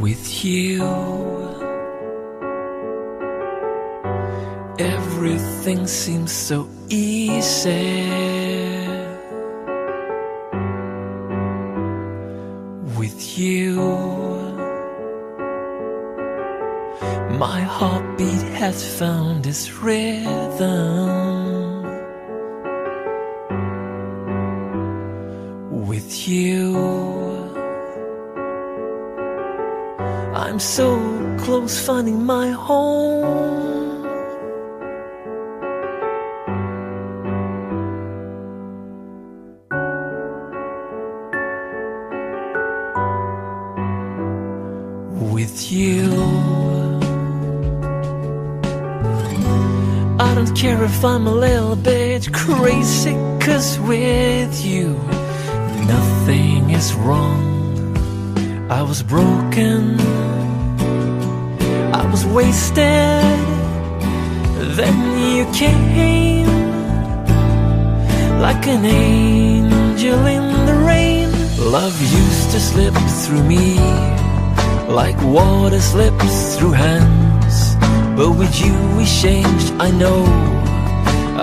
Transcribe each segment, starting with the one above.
with you. Everything seems so easy with you. My heartbeat has found its rhythm with you. I'm so close finding my home. With you, I don't care if I'm a little bit crazy, 'cause with you nothing is wrong. I was broken, I was wasted, then you came like an angel in the rain. Love used to slip through me like water slips through hands, but with you we changed, I know.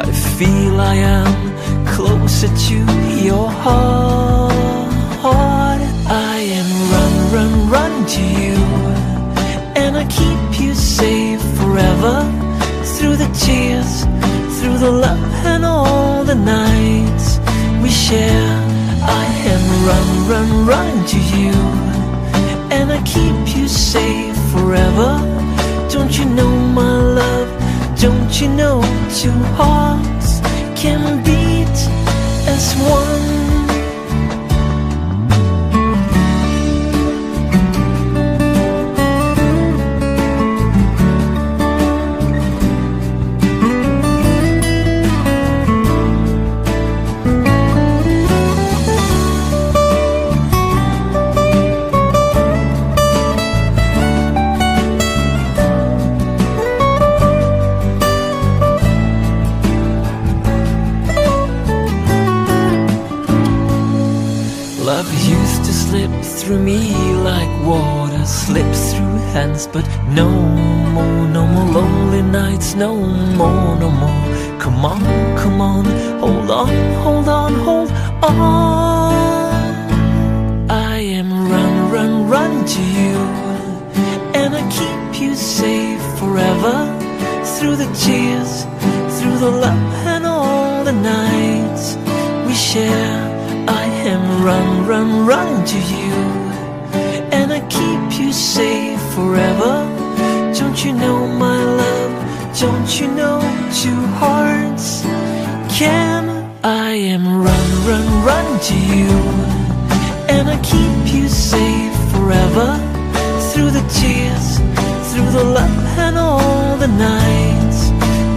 I feel I am closer to your heart. I am run to you, and I keep you safe forever. Through the tears, through the love and all the nights we share. I am run to you, and I keep you safe forever. Don't you know, my love, don't you know, two hearts can beat as one. Love used to slip through me like water slips through hands, but no more lonely nights, no more. Come on, hold on. I am run to you, and I keep you safe forever. Through the tears, through the love and all the nights we share. I am run to you, and I keep you safe forever. Don't you know, my love, don't you know, two hearts can. I am run to you, and I keep you safe forever. Through the tears, through the love and all the nights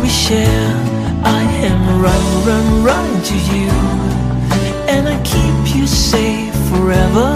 we share. I am run to you, and I keep you safe forever.